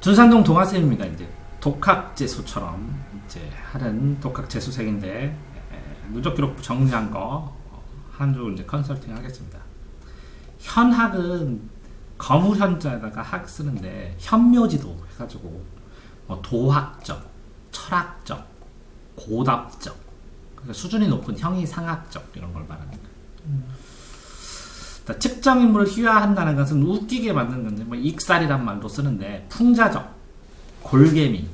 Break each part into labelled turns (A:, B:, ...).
A: 준산동 동아쌤입니다. 이제 독학재수처럼 이제 하는 독학재수생인데 누적 기록부 정리한 거 한 주 이제 컨설팅 하겠습니다. 현학은 거물현자에다가 학 쓰는데 현묘지도 해가지고 뭐 도학적, 철학적, 고답적, 그러니까 수준이 높은 형이상학적 이런 걸 말합니다. 측정 인물을 희화한다는 것은 웃기게 만드는 건데 뭐 익살이란 말도 쓰는데 풍자적, 골개미,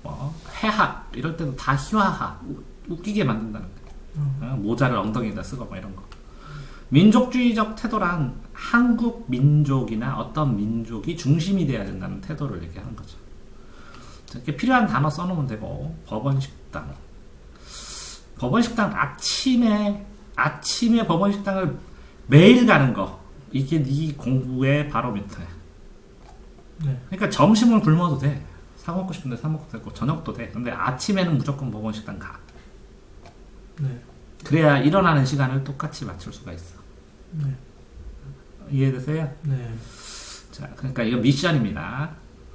A: 뭐 해학 이럴 때도 다 희화학, 웃기게 만든다는 거예요. 모자를 엉덩이에다 쓰고 뭐 이런 거. 민족주의적 태도란 한국 민족이나 어떤 민족이 중심이 돼야 된다는 태도를 얘기하는 거죠. 이렇게 필요한 단어 써놓으면 되고. 법원식당 아침에 법원식당을 매일 가는 거, 이게 네 공부의 바로미터야.
B: 네.
A: 그러니까 점심을 굶어도 돼. 사 먹고 싶은데 사 먹어도 되고 저녁도 돼. 근데 아침에는 무조건 법원식당 가.
B: 네.
A: 그래야 일어나는 시간을 똑같이 맞출 수가 있어.
B: 네.
A: 이해되세요?
B: 네.
A: 자, 그러니까 이거 미션입니다.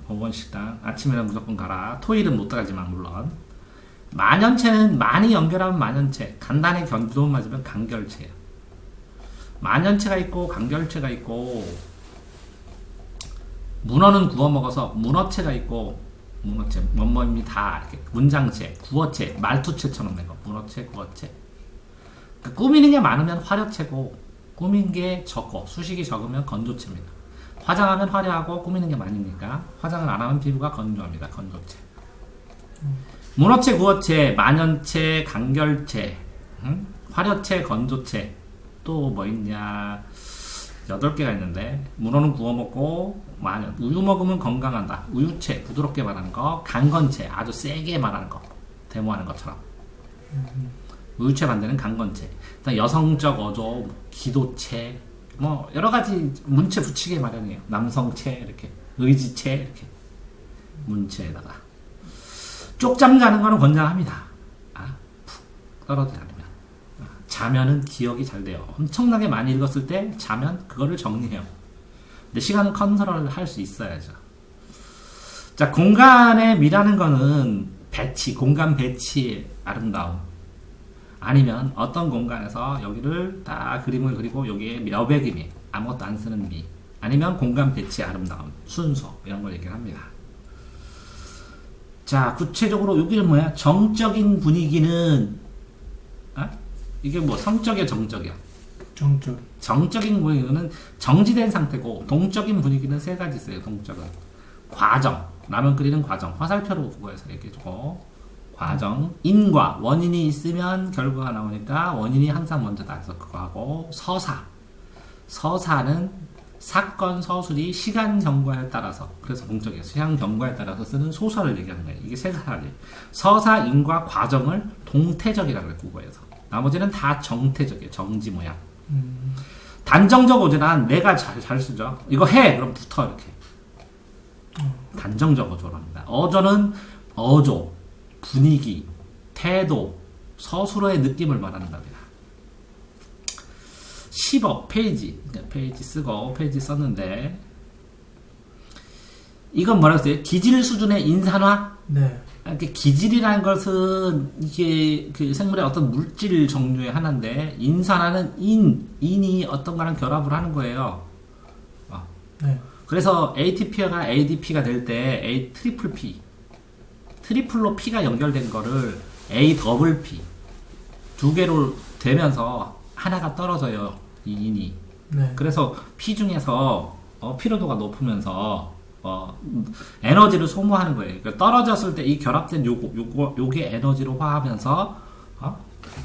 A: 법원식당 아침에는 무조건 가라. 토일은 못 가지만 물론. 만연체는 많이 연결하면 만연체, 간단히 견도 맞으면 간결체예요. 만연체가 있고 간결체가 있고, 문어는 구워 먹어서 문어체가 있고, 문어체 뭐뭐입니다 이렇게 문장체, 구어체, 말투체처럼 된 거. 문어체, 구어체. 그러니까 꾸미는 게 많으면 화려체고, 꾸민 게 적고 수식이 적으면 건조체입니다. 화장하면 화려하고 꾸미는 게 많으니까 화장을 안 하면 피부가 건조합니다. 건조체. 문어체, 구어체, 만연체, 간결체, 화려체, 건조체. 또 뭐 있냐, 8개가 있는데, 문어는 구워 먹고, 만연, 우유 먹으면 건강한다. 우유체, 부드럽게 말하는 거. 강건체, 아주 세게 말하는 거. 데모하는 것처럼. 우유체 반대는 강건체. 일단 여성적 어조, 기도체, 뭐 여러가지 문체 붙이게 마련이에요. 남성체, 이렇게 의지체, 이렇게 문체에다가 쪽잠 자는 거는 권장합니다. 푹 떨어지지 않으면. 자면은 기억이 잘 돼요. 엄청나게 많이 읽었을 때 자면 그거를 정리해요. 근데 시간은 컨트롤을 할 수 있어야죠. 자, 공간에 미라는 거는 배치, 공간 배치의 아름다움. 아니면 어떤 공간에서 여기를 딱 그림을 그리고 여기에 여백의 미, 아무것도 안 쓰는 미. 아니면 공간 배치의 아름다움, 순서, 이런 걸 얘기를 합니다. 자, 구체적으로 여기는 뭐야? 정적인 분위기는, 이게 뭐 성적이야, 정적이야?
B: 정적.
A: 정적인 분위기는 정지된 상태고, 동적인 분위기는 3가지 있어요. 동적은 과정, 라면 끓이는 과정, 화살표로 국어해서 얘기해주고, 과정, 인과, 원인이 있으면 결과가 나오니까 원인이 항상 먼저다 해서 그거 하고, 서사는 사건 서술이 시간 경과에 따라서, 그래서 공적이에요. 시간 경과에 따라서 쓰는 소설을 얘기하는 거예요. 이게 3가지. 서사, 인과, 과정을 동태적이라고 해요. 국어에서. 나머지는 다 정태적이에요. 정지 모양. 단정적 어조란 내가 잘 쓰죠. 이거 해! 그럼 붙어, 이렇게. 단정적 어조로 합니다. 어조는 어조, 분위기, 태도, 서술어의 느낌을 말하는 겁니다. 10억 페이지, 페이지 쓰고 페이지 썼는데, 이건 뭐라고 했어요? 기질 수준의 인산화?
B: 네.
A: 이렇게 기질이라는 것은 이게 그 생물의 어떤 물질 종류의 하나인데, 인산화는 인이 어떤 거랑 결합을 하는 거예요.
B: 네.
A: 그래서 ATP가 ADP가 될 때 트리플로 P가 연결된 거를 APP 2개로 되면서 하나가 떨어져요. 이 인이.
B: 네.
A: 그래서 P 중에서 피로도가 높으면서 에너지를 소모하는 거예요. 그러니까 떨어졌을 때 이 결합된 요게 에너지로 화하면서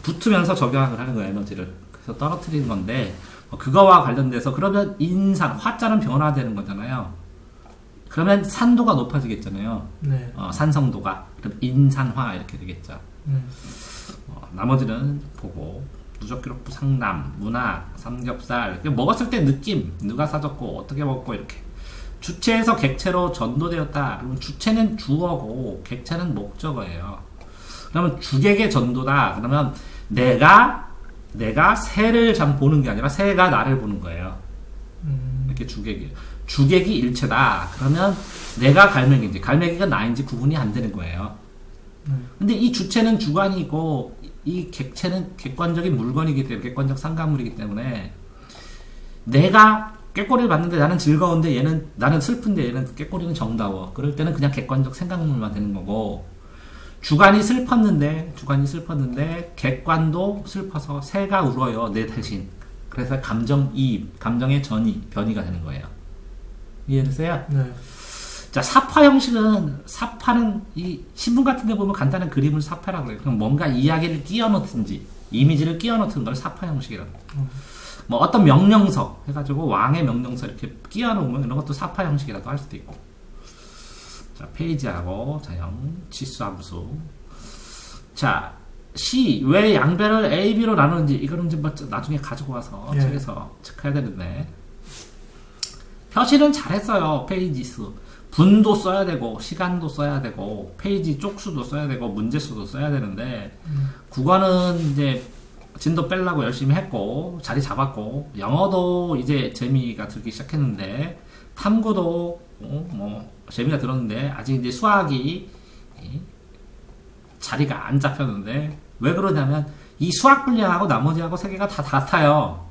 A: 붙으면서 적용을 하는 거예요. 에너지를. 그래서 떨어뜨리는 건데, 그거와 관련돼서 그러면 인산, 화자는 변화되는 거잖아요. 그러면 산도가 높아지겠잖아요.
B: 네.
A: 산성도가. 그럼 인산화 이렇게 되겠죠. 나머지는 보고, 누적기록부 상남, 문학, 삼겹살, 먹었을 때 느낌, 누가 사줬고 어떻게 먹고 이렇게. 주체에서 객체로 전도되었다. 그러면 주체는 주어고 객체는 목적어예요. 그러면 주객의 전도다. 그러면 내가 새를 보는 게 아니라 새가 나를 보는 거예요. 이렇게 주객이에요. 주객이 일체다. 그러면 내가 갈매기인지 갈매기가 나인지 구분이 안 되는 거예요. 근데 이 주체는 주관이고 이 객체는 객관적인 물건이기 때문에 객관적 상가물이기 때문에 내가 꾀꼬리를 봤는데 나는 즐거운데 얘는 나는 슬픈데 얘는 꾀꼬리는 정다워. 그럴 때는 그냥 객관적 생각물만 되는 거고 주관이 슬펐는데 객관도 슬퍼서 새가 울어요 내 대신. 그래서 감정이입, 감정의 전이, 변이가 되는 거예요. 이해됐어요?
B: 네.
A: 자, 사파 형식은 사파는 이 신문 같은 데 보면 간단한 그림을 사파라고 그래요. 그럼 뭔가 이야기를 끼워 넣든지 이미지를 끼워 넣는 걸 사파 형식이라고. 뭐 어떤 명령서 해가지고 왕의 명령서 이렇게 끼워 놓으면 이런 것도 사파 형식이라고 할 수도 있고. 자, 페이지하고 자형 치수함수. 자, C 왜 양변을 A, B로 나누는지 이거는 이제 뭐 나중에 가지고 와서
B: 예.
A: 책에서 체크해야 되는데 표시는 잘했어요. 페이지 수 분도 써야 되고 시간도 써야 되고 페이지 쪽수도 써야 되고 문제수도 써야 되는데 국어는 이제 진도 빼려고 열심히 했고 자리 잡았고 영어도 이제 재미가 들기 시작했는데 탐구도 뭐 재미가 들었는데 아직 이제 수학이 자리가 안 잡혔는데 왜 그러냐면 이 수학 분량하고 나머지하고 세 개가 다 같아요.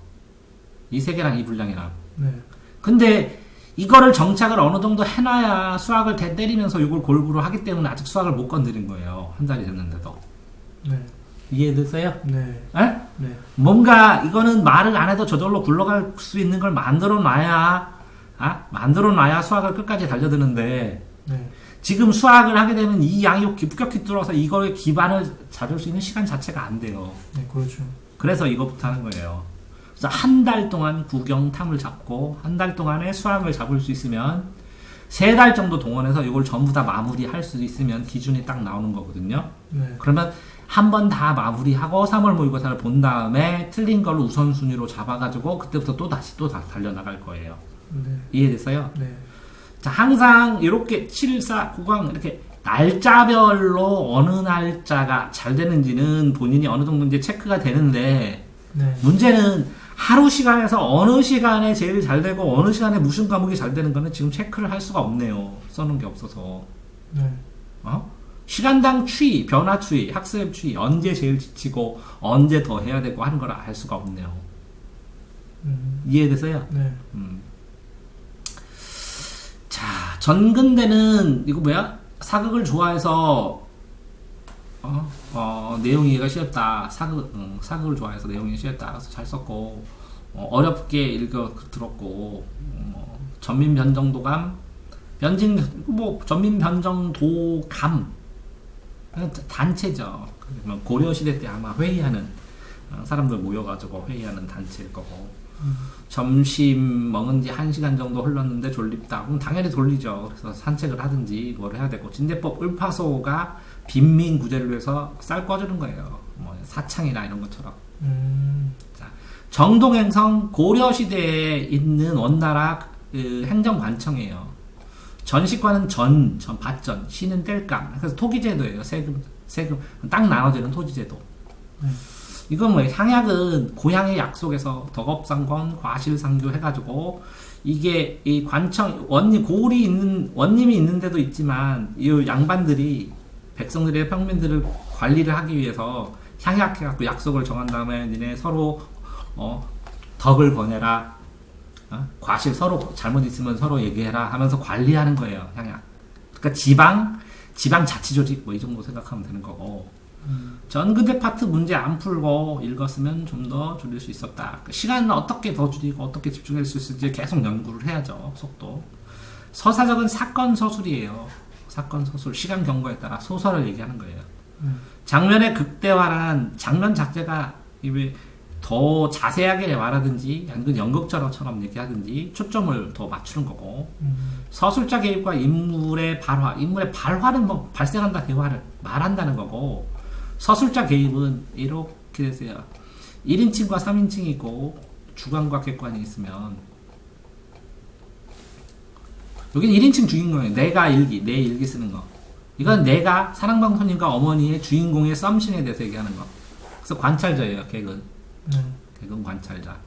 A: 이 세 개랑 이 분량이랑.
B: 네.
A: 근데 이거를 정착을 어느 정도 해놔야 수학을 대 때리면서 이걸 골고루 하기 때문에 아직 수학을 못 건드린 거예요. 한 달이 됐는데도.
B: 네.
A: 이해되세요?
B: 네.
A: 에?
B: 네.
A: 뭔가 이거는 말을 안 해도 저절로 굴러갈 수 있는 걸 만들어 놔야 수학을 끝까지 달려드는데
B: 네.
A: 지금 수학을 하게 되면 이 양이 급격히 뚫어서 이거의 기반을 잡을 수 있는 시간 자체가 안 돼요.
B: 네, 그렇죠.
A: 그래서 이거부터 하는 거예요. 그래서 한 달 동안 구경탐을 잡고 한 달 동안에 수학을 잡을 수 있으면 3달 정도 동원해서 이걸 전부 다 마무리할 수 있으면 기준이 딱 나오는 거거든요.
B: 네.
A: 그러면 한 번 다 마무리하고 3월 모의고사를 본 다음에 틀린 걸 우선순위로 잡아가지고 그때부터 또 다시 달려나갈 거예요.
B: 네.
A: 이해됐어요?
B: 네.
A: 자, 항상 이렇게 7, 4, 9강 이렇게 날짜별로 어느 날짜가 잘 되는지는 본인이 어느 정도 이제 체크가 되는데
B: 네.
A: 문제는 하루 시간에서 어느 시간에 제일 잘 되고 어느 시간에 무슨 과목이 잘 되는 거는 지금 체크를 할 수가 없네요. 써놓은 게 없어서.
B: 네.
A: 시간당 추이, 변화 추이, 학습 추이, 언제 제일 지치고 언제 더 해야 되고 하는 걸 알 수가 없네요. 이해되세요?
B: 네.
A: 자, 전근대는 이거 뭐야? 사극을 좋아해서 내용 이해가 쉬웠다. 사극을 좋아해서 내용이 쉬웠다. 그래서 잘 썼고 어렵게 읽어 들었고 전민변정도감 전민변정도감 단체죠. 고려시대 때 아마 회의하는 사람들 모여가지고 회의하는 단체일 거고 점심 먹은 지 1시간 정도 흘렀는데 졸립다. 그럼 당연히 돌리죠. 그래서 산책을 하든지 뭘 해야 되고 진대법 을파소가 빈민 구제를 위해서 쌀 꺼주는 거예요. 뭐 사창이나 이런 것처럼. 자, 정동행성 고려시대에 있는 원나라 행정관청이에요. 전식과는 밭전, 시는 뗄감. 그래서 토기제도예요. 세금 딱 나눠지는 토지제도. 이건 뭐 향약은 고향의 약속에서 덕업상권, 과실상교 해가지고 이게 이 관청 원님이 있는 데도 있지만 이 양반들이 백성들의 평민들을 관리를 하기 위해서 향약해갖고 약속을 정한 다음에 니네 서로 덕을 거내라. 과실 서로 잘못 있으면 서로 얘기해라 하면서 관리하는 거예요. 향약. 그러니까 지방 자치조직 뭐 이 정도 생각하면 되는 거고. 전근대 파트 문제 안 풀고 읽었으면 좀 더 줄일 수 있었다. 시간을 어떻게 더 줄이고 어떻게 집중할 수 있을지 계속 연구를 해야죠. 속도. 서사적은 사건 서술이에요. 사건 서술. 시간 경과에 따라 소설을 얘기하는 거예요. 장면의 극대화란 장면 자체가 더 자세하게 말하든지 아니면 연극처럼 얘기하든지 초점을 더 맞추는 거고 서술자 개입과 인물의 발화는 뭐 발생한다 대화를 말한다는 거고 서술자 개입은 이렇게 되세요. 1인칭과 3인칭이고 주관과 객관이 있으면 여기는 1인칭 주인공이에요. 내가 일기, 내 일기 쓰는 거. 이건 내가 사랑방송님과 어머니의 주인공의 썸씽에 대해서 얘기하는 거. 그래서 관찰자예요. 객은. 객은 관찰자.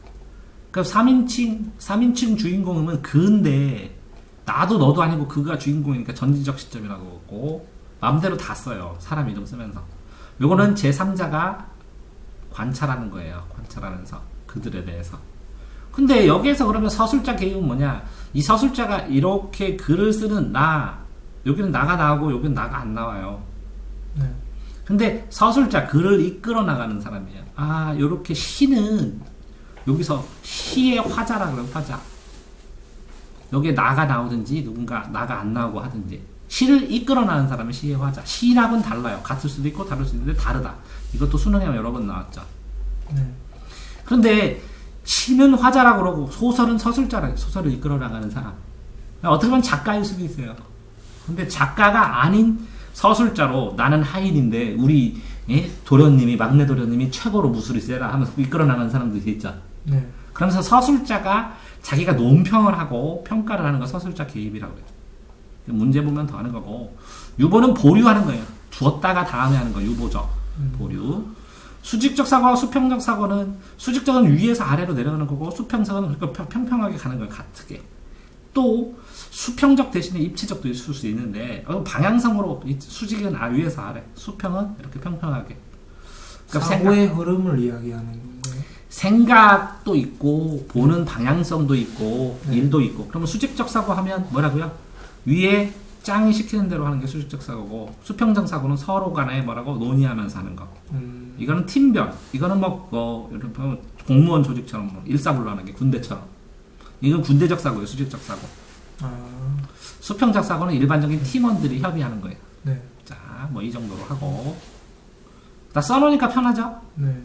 A: 그 3인칭 주인공이면 그인데 나도 너도 아니고 그가 주인공이니까 전지적 시점이라고 하고 마음대로 다 써요. 사람 이름 쓰면서. 요거는 제3자가 관찰하는 거예요. 관찰하면서 그들에 대해서. 근데 여기에서 그러면 서술자 개입은 뭐냐? 이 서술자가 이렇게 글을 쓰는 나, 여기는 나가 나오고 여기는 나가 안 나와요.
B: 네.
A: 근데 서술자 글을 이끌어 나가는 사람이에요. 아, 요렇게 시는 여기서 시의 화자라 그래요. 화자. 여기에 나가 나오든지 누군가 나가 안 나오고 하든지 시를 이끌어 나가는 사람이 시의 화자. 시라고는 달라요. 같을 수도 있고 다를 수도 있는데 다르다. 이것도 수능에 여러 번 나왔죠.
B: 네.
A: 그런데 시는 화자라고 그러고 소설은 서술자라고, 소설을 이끌어 나가는 사람. 어떻게 보면 작가일 수도 있어요. 근데 작가가 아닌 서술자로 나는 하인인데 우리 도련님이, 막내 도련님이 최고로 무술이 세라 하면서 이끌어 나가는 사람들이 있죠.
B: 네.
A: 그러면서 서술자가 자기가 논평을 하고 평가를 하는 거 서술자 개입이라고 해요. 문제 보면 더 하는 거고, 유보는 보류하는 거예요. 두었다가 다음에 하는 거 유보죠. 보류. 수직적 사고와 수평적 사고는, 수직적은 위에서 아래로 내려가는 거고 수평적은 평평하게 가는 거예요. 같게. 또 수평적 대신에 입체적도 있을 수 있는데 방향성으로 수직은 위에서 아래, 수평은 이렇게 평평하게. 그러니까
B: 사고의 흐름을 이야기하는 건가요?
A: 생각도 있고 보는 방향성도 있고
B: 네.
A: 일도 있고. 그러면 수직적 사고 하면 뭐라고요? 위에 짱이 시키는 대로 하는 게 수직적 사고고, 수평적 사고는 서로 간에 뭐라고 논의하면서 하는 거. 이거는 팀별. 이거는 이런 공무원 조직처럼 일사불란하게 군대처럼. 이건 군대적 사고예요. 수직적 사고.
B: 아.
A: 수평적 사고는 일반적인 팀원들이 협의하는 거예요.
B: 네.
A: 자, 뭐 이 정도로 하고. 다 써놓으니까 편하죠?
B: 네.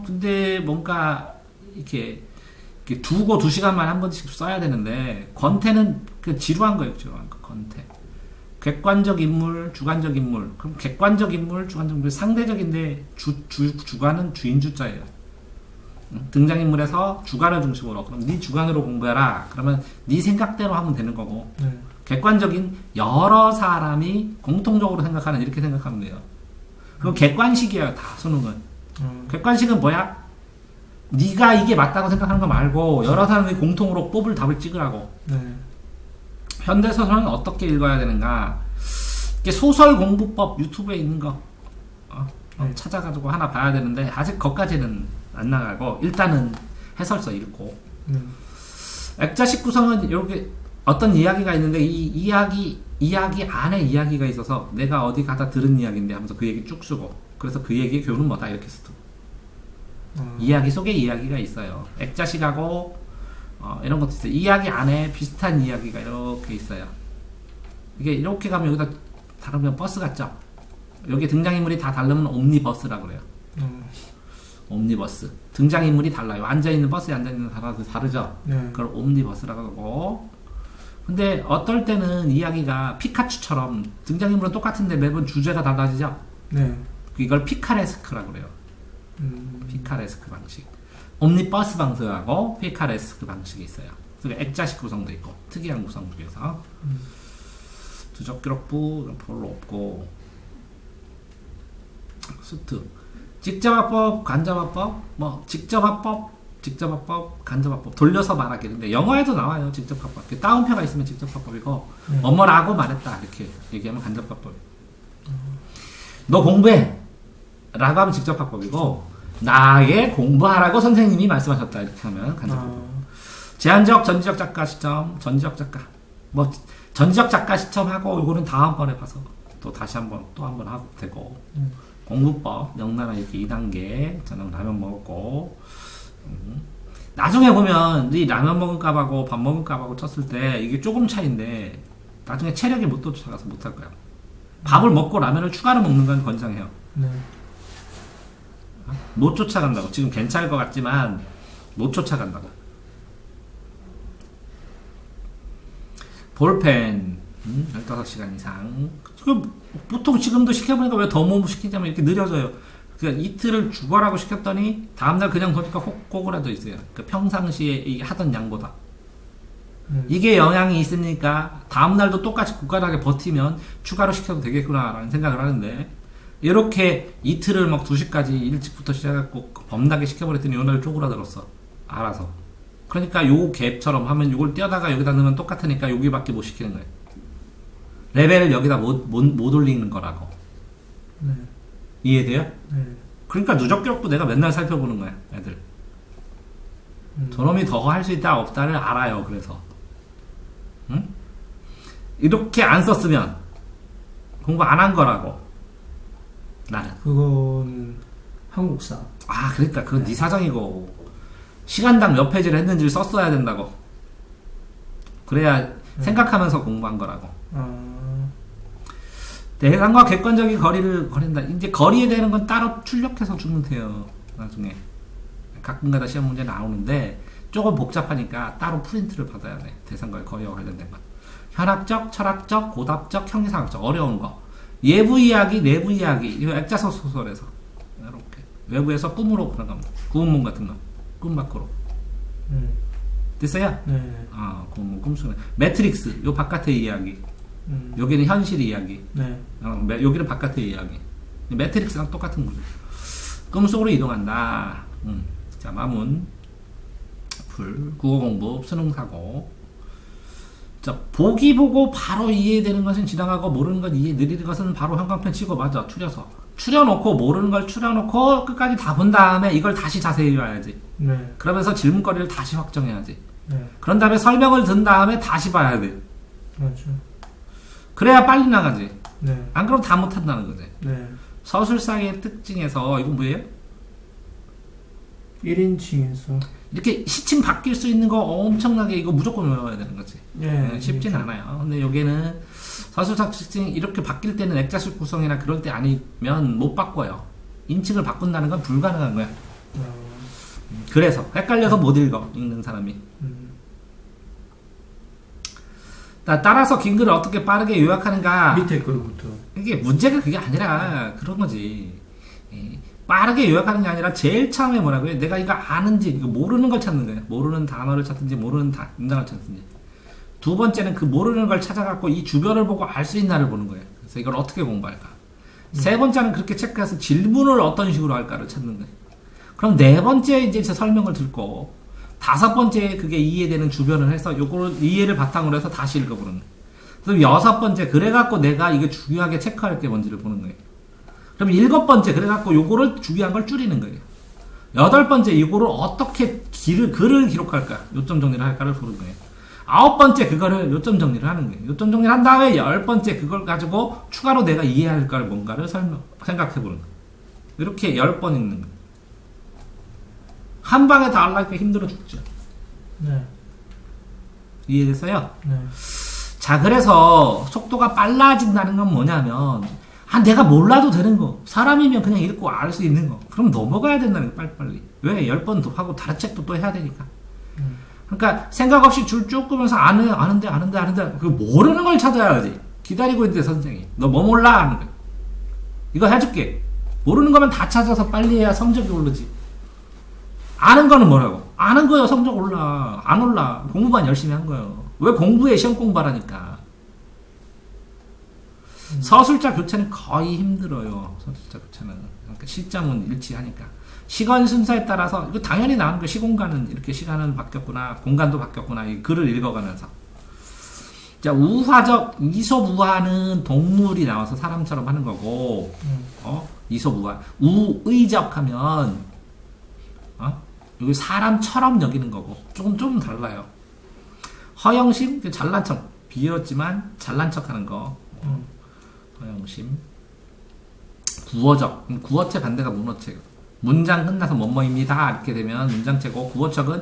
A: 근데 뭔가 이렇게 두고 2시간만에 한 번씩 써야 되는데, 권태는 지루한 거예요. 지루한 거. 권태. 객관적 인물, 주관적 인물. 그럼 객관적 인물, 주관적 인물 상대적인데 주관은 주인주자예요. 등장인물에서 주관을 중심으로. 그럼 네 주관으로 공부해라. 그러면 네 생각대로 하면 되는 거고.
B: 네.
A: 객관적인 여러 사람이 공통적으로 생각하는, 이렇게 생각하면 돼요. 그럼 객관식이에요. 다 수능은. 객관식은 뭐야? 네가 이게 맞다고 생각하는 거 말고 여러 사람이 공통으로 뽑을 답을 찍으라고.
B: 네.
A: 현대소설은 어떻게 읽어야 되는가? 이게 소설 공부법 유튜브에 있는 거
B: 네.
A: 찾아가지고 하나 봐야 되는데, 아직 거기까지는 안 나가고 일단은 해설서 읽고. 액자식 구성은 이렇게 어떤 이야기가 있는데, 이 이야기 안에 이야기가 있어서 내가 어디 가다 들은 이야기인데 하면서 그 얘기 쭉 쓰고, 그래서 그 얘기의 교훈은 뭐다 이렇게 쓰고. 이야기 속에 이야기가 있어요. 액자식하고 이런 것도 있어요. 이야기 안에 비슷한 이야기가 이렇게 있어요. 이게 이렇게 가면 여기다 다르면 버스 같죠? 여기 등장인물이 다 다르면 옴니버스라고 그래요. 옴니버스. 등장인물이 달라요. 앉아있는 버스에 앉아있는 사람도 다르죠?
B: 네.
A: 그걸 옴니버스라고 하고. 근데 어떨 때는 이야기가 피카츄처럼 등장인물은 똑같은데 매번 주제가 달라지죠?
B: 네.
A: 이걸 피카레스크라고 그래요. 피카레스크 방식. 옴니버스 방식하고 피카레스크 방식이 있어요. 그래서 액자식 구성도 있고, 특이한 구성 중에서. 두적 기록부 별로 없고. 수트. 직접화법, 간접화법, 직접화법, 간접화법. 돌려서 말하기. 근데 영어에도 나와요. 직접화법. 따옴표가 있으면 직접화법이고, 어머라고 말했다. 이렇게 얘기하면 간접화법. 너 공부해! 라고 하면 직접화법이고, 나에게 공부하라고 선생님이 말씀하셨다. 이렇게 하면 간접화법. 제한적, 전지적 작가 시점, 전지적 작가. 전지적 작가 시점하고, 이거는 다음번에 봐서 또 다시 한번 하고 되고. 공부법, 영란화 이렇게 2단계. 저는 라면 먹었고. 나중에 보면, 네 라면 먹은 값하고 밥 먹은 값하고 쳤을 때, 이게 조금 차이인데, 나중에 체력이 못 쫓아가서 못할 거야. 밥을 먹고 라면을 추가로 먹는 건 권장해요.
B: 네.
A: 못 쫓아간다고. 지금 괜찮을 것 같지만 못 쫓아간다고. 볼펜 15시간 이상. 보통 지금도 시켜보니까 왜 더 못 시키냐면 이렇게 느려져요. 그러니까 이틀을 죽어라고 시켰더니 다음날 그냥 보니까 꼬그라져 있어요. 그러니까 평상시에 하던 양보다. 이게 영향이 있으니까 다음날도 똑같이 굳건하게 버티면 추가로 시켜도 되겠구나 라는 생각을 하는데, 이렇게 이틀을 2시까지 일찍부터 시작해갖고 범나게 시켜버렸더니 오늘 쪼그라들었어. 알아서. 그러니까 요 갭처럼 하면 요걸 떼어다가 여기다 넣으면 똑같으니까 여기밖에 못 시키는 거예요. 레벨을 여기다 못 올리는 거라고.
B: 네.
A: 이해돼요?
B: 네.
A: 그러니까 누적 기록도 내가 맨날 살펴보는 거야, 애들. 저놈이 더 할 수 있다 없다를 알아요. 그래서 응? 이렇게 안 썼으면 공부 안 한 거라고. 나는.
B: 그거는 한국사.
A: 아, 그러니까 그건 네 사정이고 시간당 몇 페이지를 했는지를 썼어야 된다고. 그래야 생각하면서 공부한 거라고. 대상과 객관적인 거리를 거린다. 이제 거리에 대한 건 따로 출력해서 주면 돼요. 나중에 가끔가다 시험 문제 나오는데 조금 복잡하니까 따로 프린트를 받아야 돼. 대상과의 거리와 관련된 것. 현학적, 철학적, 고답적, 형이상학적. 어려운 거. 예부 이야기, 내부 이야기. 이거 액자서 소설에서 이렇게 외부에서 꿈으로 그런 겁니다. 구운몽 같은 거. 꿈 밖으로. 됐어요?
B: 네.
A: 아, 꿈속에. 매트릭스. 요 바깥의 이야기. 여기는 현실 이야기.
B: 네.
A: 여기는 바깥의 이야기. 매트릭스랑 똑같은 거죠. 꿈속으로 이동한다. 자, 마문. 불. 국어 공부. 수능 사고. 자, 보기 보고 바로 이해되는 것은 지나가고 모르는 것 이해 느리는 것은 바로 형광펜 치고 맞아. 추려놓고 모르는 걸 추려놓고 끝까지 다 본 다음에 이걸 다시 자세히 봐야지.
B: 네.
A: 그러면서 질문거리를 다시 확정해야지.
B: 네.
A: 그런 다음에 설명을 든 다음에 다시 봐야 돼.
B: 맞죠.
A: 그래야 빨리 나가지.
B: 네.
A: 안 그러면 다 못한다는 거지.
B: 네.
A: 서술사의 특징에서 이건 뭐예요?
B: 1인칭에서
A: 이렇게 시침 바뀔 수 있는 거 엄청나게 이거 무조건 외워야 되는 거지.
B: 네,
A: 쉽진
B: 그렇죠.
A: 않아요. 근데 여기는 서술사 특징 이렇게 바뀔 때는 액자식 구성이나 그럴 때 아니면 못 바꿔요. 인칭을 바꾼다는 건 불가능한 거야. 그래서 헷갈려서 못 읽어, 읽는 사람이. 따라서 긴 글을 어떻게 빠르게 요약하는가.
B: 밑에 글부터.
A: 이게 문제가 그게 아니라 그런 거지. 빠르게 요약하는 게 아니라 제일 처음에 뭐라고요? 내가 이거 아는지 이거 모르는 걸 찾는 거예요. 모르는 단어를 찾든지 모르는 문장을 찾든지. 두 번째는 그 모르는 걸 찾아갖고 이 주변을 보고 알 수 있나를 보는 거예요. 그래서 이걸 어떻게 공부할까. 세 번째는 그렇게 체크해서 질문을 어떤 식으로 할까를 찾는 거예요. 그럼 네 번째 이제 설명을 듣고 다섯 번째 그게 이해되는 주변을 해서 요거를 이해를 바탕으로 해서 다시 읽어보는 거예요. 그럼 여섯 번째 그래갖고 내가 이게 중요하게 체크할 게 뭔지를 보는 거예요. 그럼 일곱 번째 그래갖고 요거를 중요한 걸 줄이는 거예요. 여덟 번째 이거를 어떻게 글을 기록할까, 요점 정리를 할까를 보는 거예요. 아홉 번째 그거를 요점 정리를 하는 거예요. 요점 정리를 한 다음에 열 번째 그걸 가지고 추가로 내가 이해할 걸 뭔가를 생각해 보는 거예요. 이렇게 10번 읽는 거예요. 한 방에 다 하려니까 힘들어 죽죠.
B: 네.
A: 이해됐어요?
B: 네.
A: 자, 그래서 속도가 빨라진다는 건 뭐냐면 내가 몰라도 되는 거. 사람이면 그냥 읽고 알 수 있는 거. 그럼 넘어가야 된다는 거, 빨리빨리. 왜? 10번 더 하고 다른 책도 또 해야 되니까. 그러니까 생각 없이 줄 쭉 끄면서 아는데 그 모르는 걸 찾아야지. 기다리고 있는데 선생님 너 뭐 몰라? 하는 거야. 이거 해줄게. 모르는 거면 다 찾아서 빨리 해야 성적이 오르지. 아는 거는 뭐라고? 아는 거요. 성적 올라. 안 올라. 공부만 열심히 한 거예요. 왜 공부해? 시험 공부하라니까. 서술자 교체는 거의 힘들어요. 서술자 교체는. 그러니까 시점은 일치하니까. 시간 순서에 따라서 이거 당연히 나오는 거. 시공간은 이렇게 시간은 바뀌었구나. 공간도 바뀌었구나. 이 글을 읽어가면서. 자, 우화적 이솝우화는 동물이 나와서 사람처럼 하는 거고. 이솝우화. 우의적하면 여기 사람처럼 여기는 거고. 조금 달라요. 허영심 잘난 척. 비었지만 잘난 척하는 거. 허영심. 구어적. 구어체 반대가 문어체. 문장 끝나서 뭐뭐입니다. 이렇게 되면 문장체고, 구어척은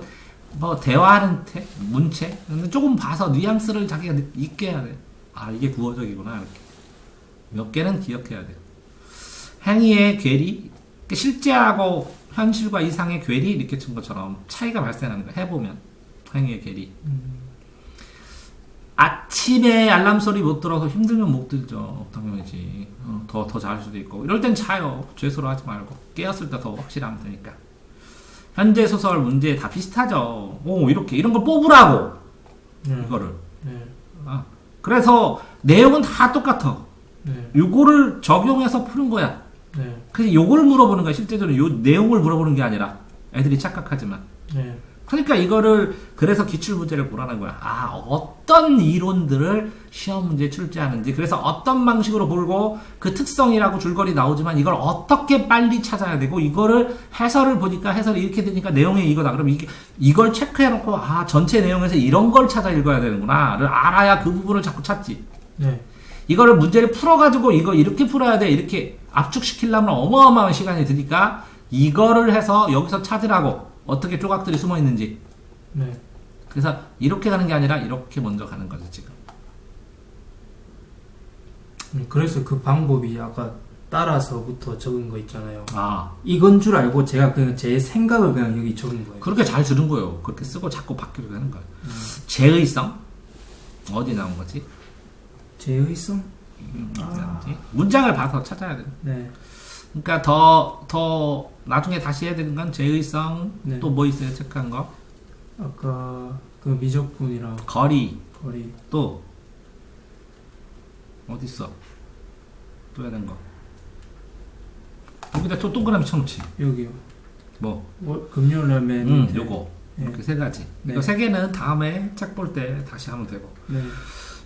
A: 뭐 대화하는 태, 문체. 근데 조금 봐서 뉘앙스를 자기가 있게 해야 돼. 아, 이게 구어적이구나. 이렇게. 몇 개는 기억해야 돼. 행위의 괴리. 실제하고 현실과 이상의 괴리 이렇게 친 것처럼 차이가 발생하는 거야. 해보면 행위의 괴리. 아침에 알람 소리 못 들어서 힘들면 못 들죠. 당연히지. 더 잘할 수도 있고. 이럴 땐 자요. 죄수로 하지 말고. 깨었을 때 더 확실하면 되니까. 현재 소설 문제 다 비슷하죠. 이렇게 이런 걸 뽑으라고. 이거를.
B: 네.
A: 그래서 내용은 다 똑같아.
B: 네.
A: 요거를 적용해서 푸는 거야.
B: 네.
A: 그래서 요걸 물어보는 거야. 실제적으로 요 내용을 물어보는 게 아니라. 애들이 착각하지만.
B: 네.
A: 그러니까 이거를 그래서 기출문제를 보라는 거야. 아, 어떤 이론들을 시험 문제에 출제하는지, 그래서 어떤 방식으로 보고 그 특성이라고 줄거리 나오지만 이걸 어떻게 빨리 찾아야 되고, 이거를 해설을 보니까 해설이 이렇게 되니까 내용이 이거다. 그럼 이걸 체크해놓고, 아, 전체 내용에서 이런 걸 찾아 읽어야 되는구나를 알아야 그 부분을 자꾸 찾지.
B: 네.
A: 이거를 문제를 풀어가지고 이거 이렇게 풀어야 돼, 이렇게 압축시키려면 어마어마한 시간이 드니까 이거를 해서 여기서 찾으라고, 어떻게 조각들이 숨어 있는지.
B: 네.
A: 그래서 이렇게 가는 게 아니라 이렇게 먼저 가는 거죠, 지금.
B: 그래서 그 방법이 아까 따라서부터 적은 거 있잖아요.
A: 아,
B: 이건 줄 알고 제가 그냥 제 생각을 그냥 여기 적은 거예요.
A: 그렇게 잘 들은 거예요. 그렇게 쓰고 자꾸 바뀌게 되는 거예요. 제의성? 어디 나온 거지?
B: 제의성?
A: 뭐지? 문장을 봐서 찾아야 돼.
B: 네.
A: 그러니까 더 나중에 다시 해야 되는 건 제의성,
B: 네.
A: 또 뭐 있어요? 체크한 거?
B: 아까 그 미적분이랑
A: 거리,
B: 거리.
A: 또 어디 있어? 또 해야 되는 거. 여기다 또 동그라미 쳐놓지.
B: 여기요.
A: 뭐?
B: 금요일날 맨 밑에.
A: 요거.
B: 네.
A: 이렇게 세 가지.
B: 네.
A: 이거 세 개는 다음에 책 볼 때 다시 하면 되고.
B: 네.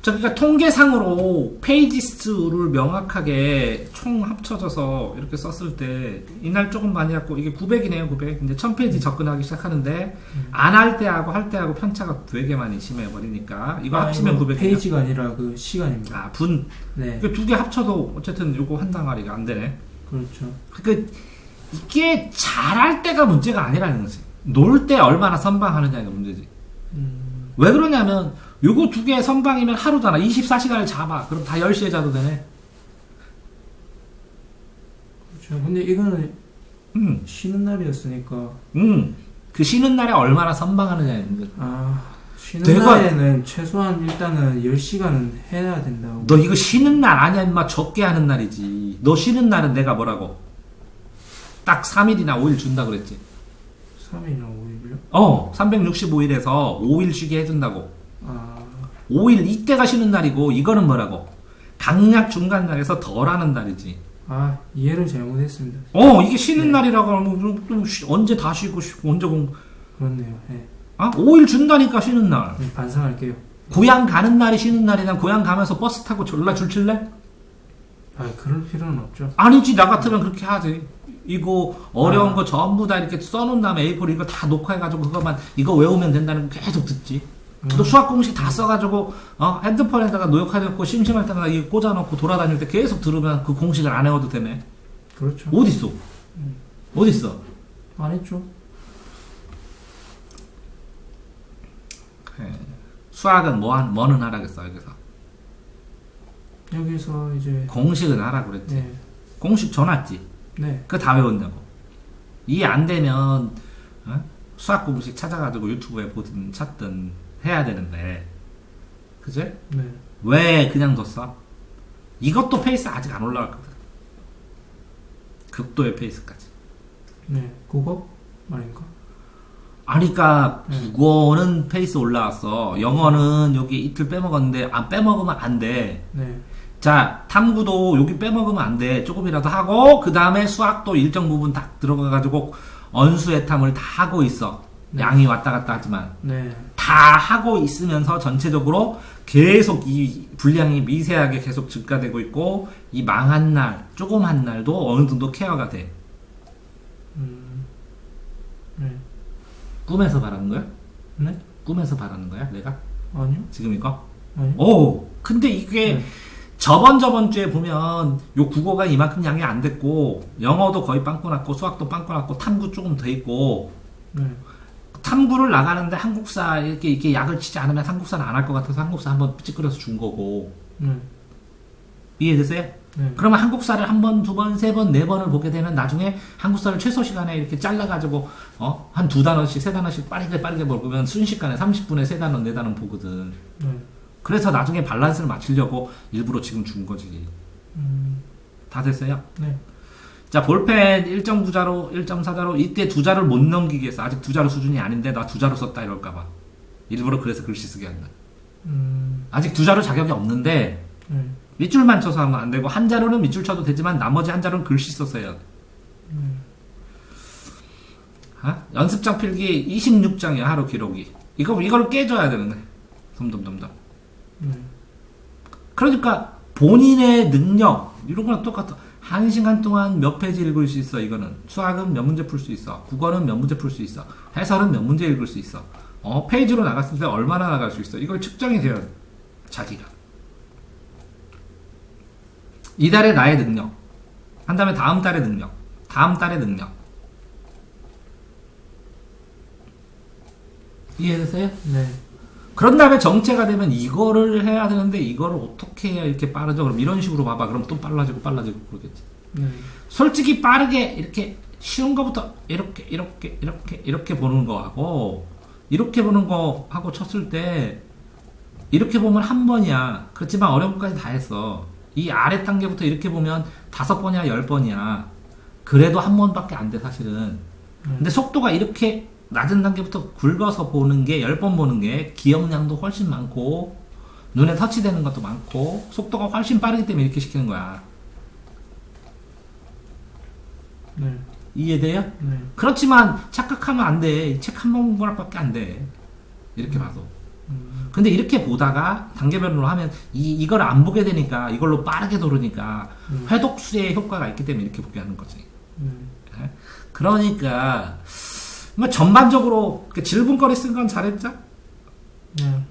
A: 저 그러니까 통계상으로 페이지 수를 명확하게 총 합쳐져서 이렇게 썼을 때 이날 조금 많이 했고, 이게 900이네요. 900. 이제 1000페이지 접근하기 시작하는데 안 할 때하고 할 때하고 편차가 되게 많이 심해 버리니까 이거 합치면 900.
B: 페이지가 아니라 그 시간입니다.
A: 아, 분.
B: 네.
A: 두 개 합쳐도 어쨌든 요거 한 덩어리가 안 되네.
B: 그렇죠.
A: 그러니까 이게 잘할 때가 문제가 아니라는 거지. 놀 때 얼마나 선방하느냐가 문제지. 왜 그러냐면 요거 두 개 선방이면 하루잖아. 24시간을 잡아. 그럼 다 10시에 자도 되네.
B: 그렇죠. 근데 이거는 쉬는 날이었으니까.
A: 그 쉬는 날에 얼마나 선방하느냐의 문제.
B: 아, 쉬는
A: 내가-
B: 날에는 최소한 일단은 10시간은 해야 된다고.
A: 너 이거 쉬는 날 아니야, 임마. 적게 하는 날이지. 너 쉬는 날은 내가 뭐라고? 딱 3일이나 5일 준다 그랬지.
B: 3일이나 5일이요?
A: 365일에서 5일 쉬게 해준다고.
B: 아,
A: 5일 이때가 쉬는 날이고, 이거는 뭐라고? 강약 중간 날에서 덜 하는 날이지.
B: 이해를 잘못했습니다.
A: 이게 쉬는
B: 네.
A: 날이라고 하면 언제 다 쉬고 언제 공부.
B: 그렇네요. 네.
A: 5일 준다니까, 쉬는 날.
B: 네, 반성할게요.
A: 고향 가는 날이 쉬는 날이면 고향 가면서 버스 타고 졸라 줄칠래?
B: 그럴 필요는 없죠.
A: 아니지, 나 같으면 그렇게 하지. 이거 어려운 거 전부 다 이렇게 써놓은 다음에 A4로 이거 다 녹화해가지고 그것만 이거 외우면 된다는 거 계속 듣지. 또 수학 공식 다 써가지고 핸드폰에다가 노역해놓고 심심할 때마다 이거 꽂아놓고 돌아다닐 때 계속 들으면 그 공식을 안 외워도 되네.
B: 그렇죠.
A: 어딨어? 어딨어?
B: 안 했죠.
A: 그래. 수학은 뭐는 하라겠어, 여기서.
B: 여기서 이제
A: 공식은 하라 그랬지.
B: 네.
A: 공식 전왔지.
B: 네.
A: 그거 다 외운다고. 이해 안 되면 수학 공식 찾아가지고 유튜브에 보든 찾든 해야 되는데, 그치?
B: 네.
A: 왜 그냥 뒀어? 이것도 페이스 아직 안 올라갔거든. 극도의 페이스까지.
B: 네. 국어 말인가?
A: 그러니까 국어는 페이스 올라왔어. 영어는 여기 이틀 빼먹었는데 빼먹으면 안 돼.
B: 네.
A: 자, 탐구도 여기 빼먹으면 안 돼. 조금이라도 하고 그 다음에 수학도 일정 부분 딱 들어가가지고 언수애탐을 다 하고 있어.
B: 네.
A: 양이 왔다 갔다 하지만
B: 네.
A: 다 하고 있으면서 전체적으로 계속 이 분량이 미세하게 계속 증가되고 있고, 이 망한 날, 조그만 날도 어느 정도 케어가 돼.
B: 네.
A: 꿈에서 바라는 거야?
B: 네?
A: 꿈에서 바라는 거야, 내가?
B: 아니요.
A: 지금 이거?
B: 아니요.
A: 근데 이게
B: 네.
A: 저번 주에 보면 요 국어가 이만큼 양이 안 됐고, 영어도 거의 빵꾸 났고, 수학도 빵꾸 났고, 탐구 조금 더 있고,
B: 네.
A: 탐구를 나가는데 한국사 이렇게 약을 치지 않으면 한국사는 안 할 것 같아서 한국사 한번 찌끄려서 준 거고.
B: 네.
A: 이해되세요?
B: 네.
A: 그러면 한국사를 한 번, 두 번, 세 번, 네 번을 보게 되면 나중에 한국사를 최소 시간에 이렇게 잘라가지고 한 두 단어씩, 세 단어씩 빠르게 보면 순식간에 30분에 세 단어, 네 단어 보거든.
B: 네.
A: 그래서 나중에 밸런스를 맞추려고 일부러 지금 준 거지. 다 됐어요?
B: 네.
A: 자, 볼펜 1.9자로, 1.4자로, 이때 두 자를 못 넘기게 했어. 아직 두 자로 수준이 아닌데 나 두 자로 썼다 이럴까봐. 일부러 그래서 글씨 쓰게 한다. 아직 두 자로 자격이 없는데
B: 네.
A: 밑줄만 쳐서 하면 안 되고, 한 자로는 밑줄 쳐도 되지만 나머지 한 자로는 글씨 써서 해야 돼. 연습장 필기 26장이야 하루 기록이. 이걸 깨줘야 되는데. 덤덤덤덤. 그러니까 본인의 능력 이런 거랑 똑같아. 1시간 동안 몇 페이지 읽을 수 있어. 이거는 수학은 몇 문제 풀 수 있어. 국어는 몇 문제 풀 수 있어. 해설은 몇 문제 읽을 수 있어. 페이지로 나갔을 때 얼마나 나갈 수 있어. 이걸 측정이 돼요. 자기가. 이달의 나의 능력. 한 다음에 다음 달의 능력. 다음 달의 능력. 이해되세요?
B: 네.
A: 그런 다음에 정체가 되면 이거를 해야 되는데 이거를 어떻게 해야 이렇게 빠르죠? 그럼 이런 식으로 봐봐. 그럼 또 빨라지고 그러겠지.
B: 네.
A: 솔직히 빠르게 이렇게 쉬운 거부터 이렇게 보는 거하고 이렇게 보는 거하고 쳤을 때 이렇게 보면 한 번이야. 그렇지만 어려운 것까지 다 했어. 이 아래 단계부터 이렇게 보면 5번이야 10번이야. 그래도 한 번밖에 안 돼 사실은. 근데 속도가 이렇게 낮은 단계부터 굵어서 보는 게 10번 보는 게 기억량도 훨씬 많고 눈에 터치되는 것도 많고 속도가 훨씬 빠르기 때문에 이렇게 시키는 거야.
B: 네.
A: 이해돼요?
B: 네.
A: 그렇지만 착각하면 안 돼. 책 한 번 본 거밖에 안 돼. 이렇게 봐도. 근데 이렇게 보다가 단계별로 하면 이걸 안 보게 되니까 이걸로 빠르게 도르니까 회독수의 효과가 있기 때문에 이렇게 보게 하는 거지. 그러니까 뭐 전반적으로 질문거리 쓴 건 잘했죠?
B: 네.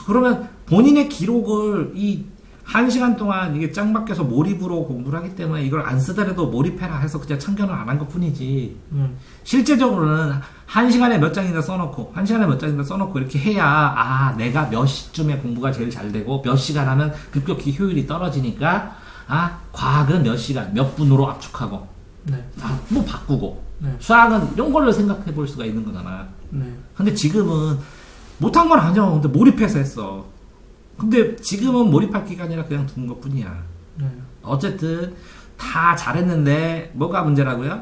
A: 그러면 본인의 기록을 이 1시간 동안 이게 짱 박혀서 몰입으로 공부를 하기 때문에 이걸 안 쓰더라도 몰입해라 해서 그냥 참견을 안 한 것 뿐이지. 실제적으로는 1시간에 몇 장이나 써놓고 1시간에 몇 장이나 써놓고 이렇게 해야 내가 몇 시쯤에 공부가 제일 잘 되고 몇 시간 하면 급격히 효율이 떨어지니까 과학은 몇 시간 몇 분으로 압축하고
B: 네.
A: 뭐 바꾸고
B: 네.
A: 수학은 이런 걸로 생각해 볼 수가 있는 거잖아.
B: 네.
A: 근데 지금은 못한 건 아니야. 근데 몰입해서 했어. 근데 지금은 몰입할 기간이라 그냥 둔 것 뿐이야.
B: 네.
A: 어쨌든 다 잘했는데 뭐가 문제라고요?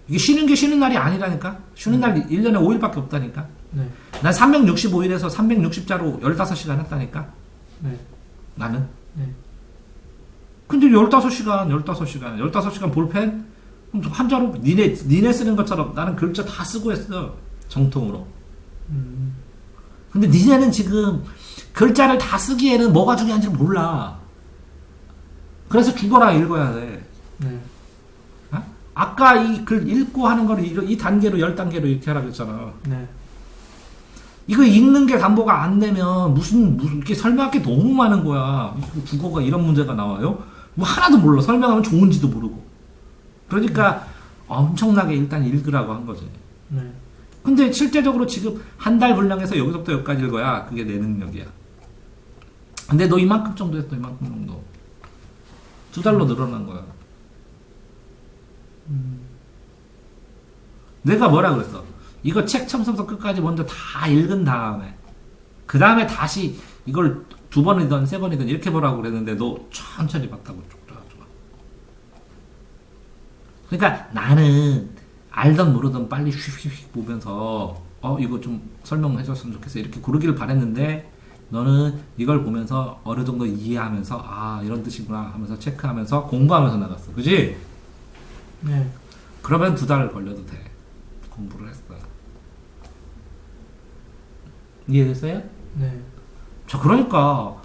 A: 이게 쉬는 게 쉬는 날이 아니라니까? 쉬는 날 1년에 5일밖에 없다니까?
B: 네.
A: 난 365일에서 360자로 15시간 했다니까?
B: 네.
A: 나는?
B: 네.
A: 근데 15시간 볼펜? 한자로 니네 쓰는 것처럼 나는 글자 다 쓰고 했어. 정통으로. 근데 니네는 지금 글자를 다 쓰기에는 뭐가 중요한지 몰라. 그래서 죽어라 읽어야 돼.
B: 네.
A: 아까 이 글 읽고 하는 거를 이 단계로 10단계로 이렇게 하라고 했잖아.
B: 네.
A: 이거 읽는 게 담보가 안 되면 무슨 이렇게 설명할 게 너무 많은 거야. 국어가 이런 문제가 나와요? 뭐 하나도 몰라. 설명하면 좋은지도 모르고. 그러니까 엄청나게 일단 읽으라고 한 거지.
B: 네.
A: 근데 실제적으로 지금 한 달 분량에서 여기서부터 여기까지 읽어야 그게 내 능력이야. 근데 너 이만큼 정도 했어. 이만큼 정도. 2달로 늘어난 거야. 내가 뭐라 그랬어? 이거 책 처음부터 끝까지 먼저 다 읽은 다음에 그 다음에 다시 이걸 2번이든 3번이든 이렇게 보라고 그랬는데 너 천천히 봤다고. 좋아. 그러니까 나는 알던 모르던 빨리 휙휙휙 보면서 이거 좀 설명해줬으면 좋겠어 이렇게 고르기를 바랬는데 너는 이걸 보면서 어느 정도 이해하면서 이런 뜻이구나 하면서 체크하면서 공부하면서 나갔어. 그지?
B: 네.
A: 그러면 2달 걸려도 돼. 공부를 했어. 이해됐어요?
B: 네.
A: 자, 그러니까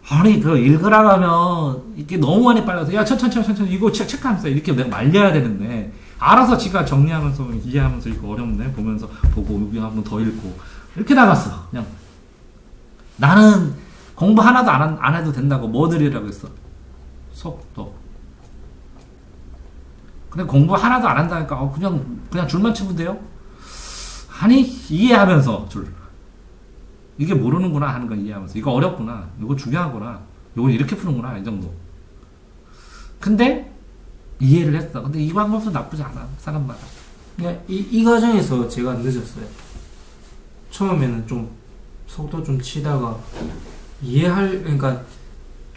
A: 아니 그 읽으라고 하면 이게 너무 많이 빨라서 야 천천히 이거 체크하면서 이렇게 내가 말려야 되는데 알아서 지가 정리하면서 이해하면서 이거 어렵네 보면서 보고 여기 한번 더 읽고 이렇게 나갔어. 그냥 나는 공부 하나도 안 해도 된다고 뭐 드리라고 했어? 속도. 근데 공부 하나도 안 한다니까 그냥 줄만 치면 돼요? 아니 이해하면서 줄. 이게 모르는구나 하는 거 이해하면서 이거 어렵구나 이거 중요하구나 이거 이렇게 푸는구나 이 정도. 근데 이해를 했어. 근데 이 방법도 나쁘지 않아 사람마다.
B: 그냥 이 과정에서 제가 늦었어요. 처음에는 좀 속도 좀 치다가 그러니까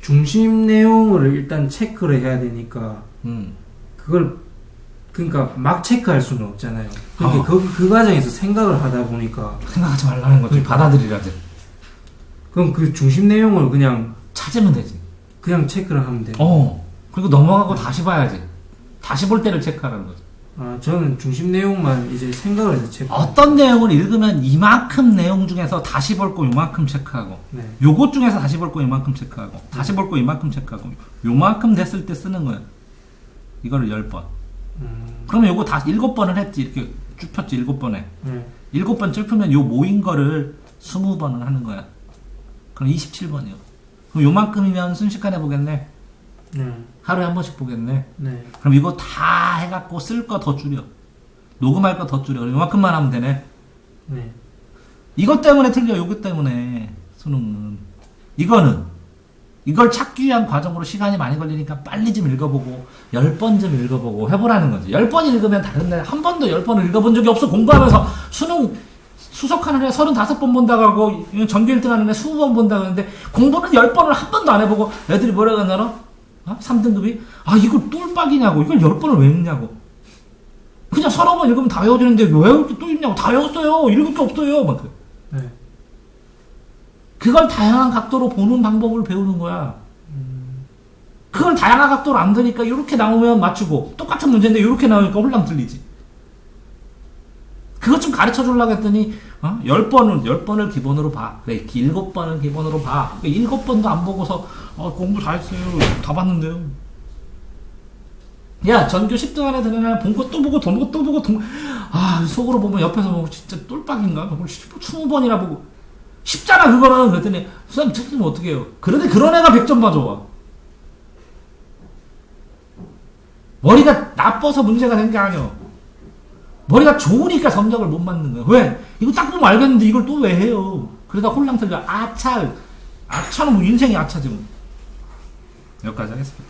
B: 중심 내용을 일단 체크를 해야 되니까 그러니까 막 체크할 수는 없잖아요. 그러니까 그 과정에서 생각을 하다 보니까
A: 생각하지 말라는 거지. 받아들이라지.
B: 그럼 그 중심 내용을 그냥
A: 찾으면 되지.
B: 그냥 체크를 하면 돼.
A: 그리고 넘어가고 다시 봐야지. 다시 볼 때를 체크하라는 거지.
B: 저는 중심 내용만 이제 생각을 해서 체크.
A: 어떤 내용을 읽으면 이만큼 내용 중에서 다시 볼 거 요만큼 체크하고
B: 네.
A: 요것 중에서 다시 볼 거 이만큼 체크하고 다시 볼 거 이만큼 체크하고 요만큼 됐을 때 쓰는 거야. 이거를 10번. 그러면 요거 다 7번을 했지. 이렇게 쭉 폈지 7번에.
B: 네.
A: 7번 쭉 펴면 요 모인 거를 20번을 하는 거야. 그럼 27번이요. 그럼 요만큼이면 순식간에 보겠네.
B: 네.
A: 하루에 한 번씩 보겠네.
B: 네.
A: 그럼 이거 다 해갖고 쓸 거 더 줄여. 녹음할 거 더 줄여. 그럼 요만큼만 하면 되네.
B: 네.
A: 이것 때문에 틀려. 요것 때문에 수능은. 이걸 찾기 위한 과정으로 시간이 많이 걸리니까 빨리 좀 읽어보고 10번 좀 읽어보고 해보라는 거지. 10번 읽으면 다른데 한 번도 10번을 읽어본 적이 없어. 공부하면서 수능 수석하는 애 35번 본다고 하고 전교 1등 하는 애 20번 본다고 하는데 공부는 10번을 한 번도 안 해보고 애들이 뭐라고 하냐나? 3등급이? 이걸 똘빡이냐고. 이걸 10번을 왜 읽냐고. 그냥 서너 번 읽으면 다 외워지는데 왜 이렇게 또 읽냐고. 다 외웠어요. 읽을 게 없어요. 막 그래.
B: 네.
A: 그걸 다양한 각도로 보는 방법을 배우는 거야. 그걸 다양한 각도로 안 되니까 이렇게 나오면 맞추고 똑같은 문제인데 이렇게 나오니까 홀랑 틀리지. 그것 좀 가르쳐 주려고 했더니 10번을 기본으로 봐. 그래 7번을 기본으로 봐. 7번도 안 보고서 공부 다 했어요. 다 봤는데요. 야 전교 10등 안에 드는 애 본 거 또 보고 더 보고 또 보고 속으로 보면 옆에서 보고 진짜 똘빡인가? 그걸 20번이나 보고 쉽잖아 그거는. 그랬더니 선생님 틀리면 어떻게 해요? 그런데 그런 애가 100점 맞아. 머리가 나빠서 문제가 된 게 아니야. 머리가 좋으니까 성적을 못 맞는 거야. 왜? 이거 딱 보면 알겠는데 이걸 또 왜 해요? 그러다 홀랑 틀려. 아차는 뭐 인생이 아차지 뭐. 여기까지 하겠습니다.